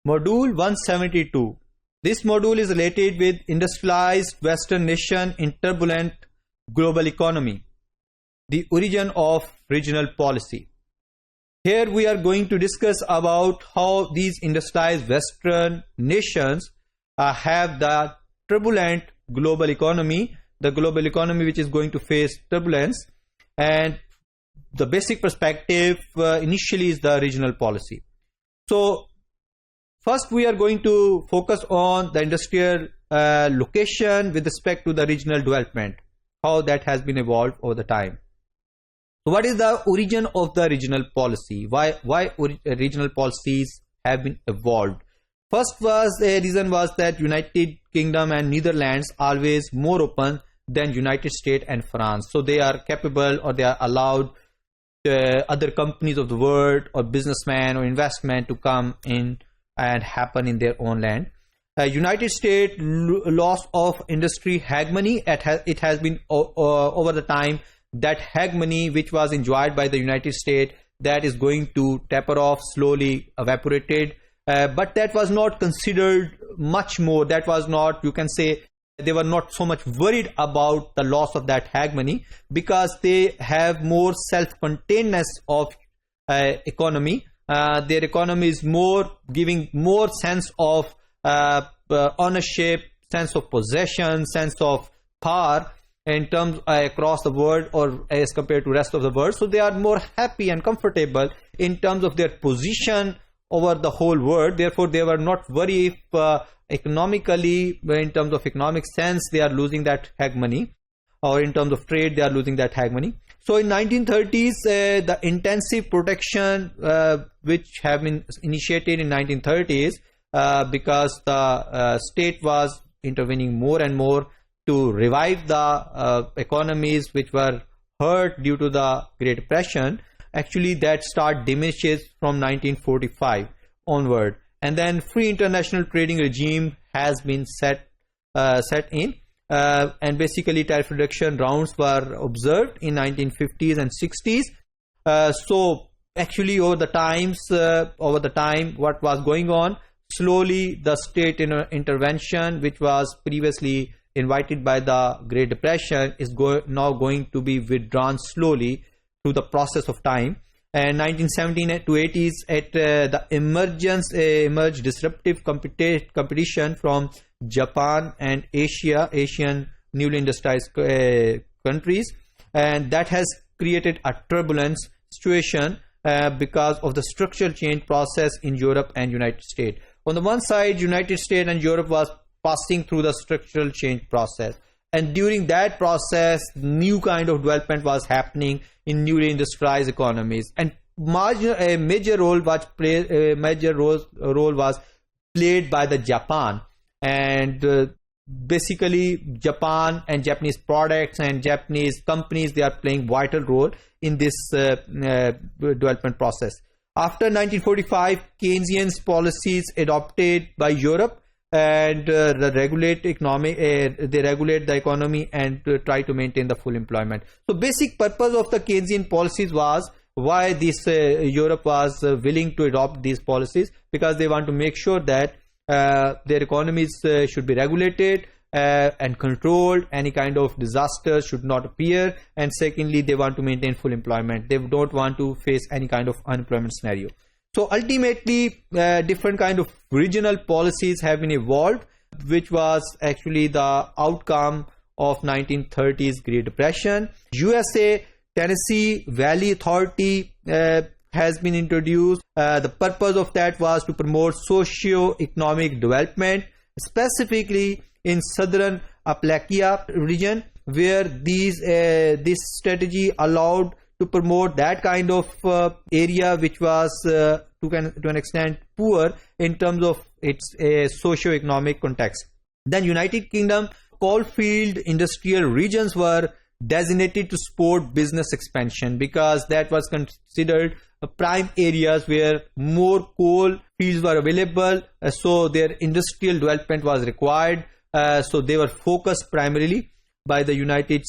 Module 172. This module is related with industrialized Western nation in turbulent global economy, the origin of regional policy. Here we are going to discuss about how these industrialized Western nations have the turbulent global economy, the global economy which is going to face turbulence, and the basic perspective initially is the regional policy. So first we are going to focus on the industrial location with respect to the regional development, how that has been evolved over the time. So what is the origin of the regional policy? Why regional policies have been evolved? First reason was that United Kingdom and Netherlands always more open than United States and France. So they are capable, or they are allowed other companies of the world or businessmen or investment to come in and happen in their own land. United States loss of industry hegemony. It has been over the time that hegemony which was enjoyed by the United States, that is going to taper off, slowly evaporated. But that was not considered much more. That was not, you can say, they were not so much worried about the loss of that hegemony because they have more self-containedness of economy. Their economy is more giving more sense of ownership, sense of possession, sense of power in terms across the world or as compared to rest of the world. So they are more happy and comfortable in terms of their position over the whole world. Therefore, they were not worried if economically, in terms of economic sense, they are losing that hegemony, or in terms of trade, they are losing that hegemony. So in 1930s, the intensive protection which have been initiated in 1930s because the state was intervening more and more to revive the economies which were hurt due to the Great Depression. Actually, that start diminishes from 1945 onward, and then free international trading regime has been set in. And basically tariff reduction rounds were observed in 1950s and 60s. So actually over the time what was going on, slowly the state intervention which was previously invited by the Great Depression is now going to be withdrawn slowly through the process of time. And 1917 to 80s, at the emerged disruptive competition from Japan and Asian newly industrialized countries, and that has created a turbulent situation because of the structural change process in Europe and United States. On the one side, United States and Europe was passing through the structural change process, and during that process, new kind of development was happening in newly industrialized economies, and a major role was played by the Japan. And basically Japan and Japanese products and Japanese companies, they are playing vital role in this development process. After 1945, Keynesian policies adopted by Europe and they regulate the economy and try to maintain the full employment. So basic purpose of the Keynesian policies was why this Europe was willing to adopt these policies, because they want to make sure that their economies should be regulated and controlled. Any kind of disaster should not appear, and secondly, they want to maintain full employment. They don't want to face any kind of unemployment scenario. So ultimately, different kind of regional policies have been evolved, which was actually the outcome of 1930s Great Depression. USA Tennessee Valley Authority has been introduced. The purpose of that was to promote socio-economic development, specifically in southern Appalachia region, where this strategy allowed to promote that kind of area which was to an extent poor in terms of its socio-economic context. Then United Kingdom coalfield industrial regions were designated to support business expansion, because that was considered prime areas where more coal fields were available, so their industrial development was required. So they were focused primarily by the United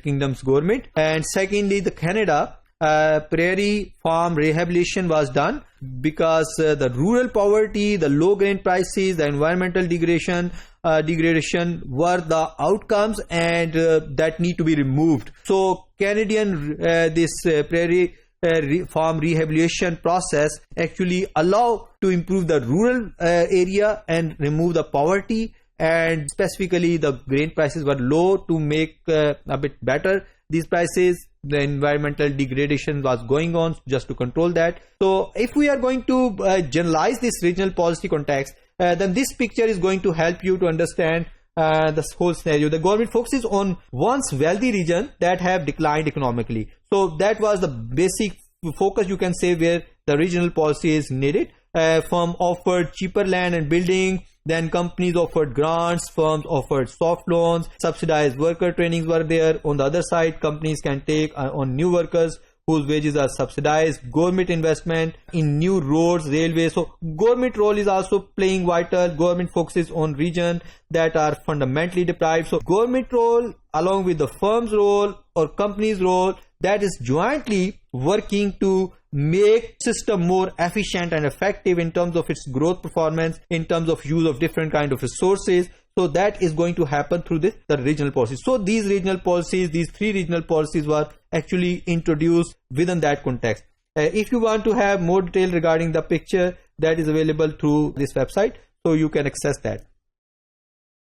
Kingdom's government. And secondly, the Canada prairie farm rehabilitation was done, because the rural poverty, the low grain prices, the environmental degradation were the outcomes, and that need to be removed. So Canadian this prairie farm rehabilitation process actually allow to improve the rural area and remove the poverty, and specifically the grain prices were low to make a bit better these prices. The environmental degradation was going on just to control that. So if we are going to generalize this regional policy context, then this picture is going to help you to understand this whole scenario. The government focuses on once wealthy regions that have declined economically. So that was the basic focus, you can say, where the regional policy is needed. Firm offered cheaper land and building, then companies offered grants, firms offered soft loans, subsidized worker trainings were there. On the other side, companies can take on new workers whose wages are subsidized, government investment in new roads, railways. So government role is also playing vital. Government focuses on regions that are fundamentally deprived. So government role along with the firm's role or company's role, that is jointly working to make system more efficient and effective in terms of its growth performance, in terms of use of different kind of resources. So that is going to happen through the regional policies. So these regional policies, these three regional policies were actually introduced within that context. If you want to have more detail regarding the picture, that is available through this website, so you can access that.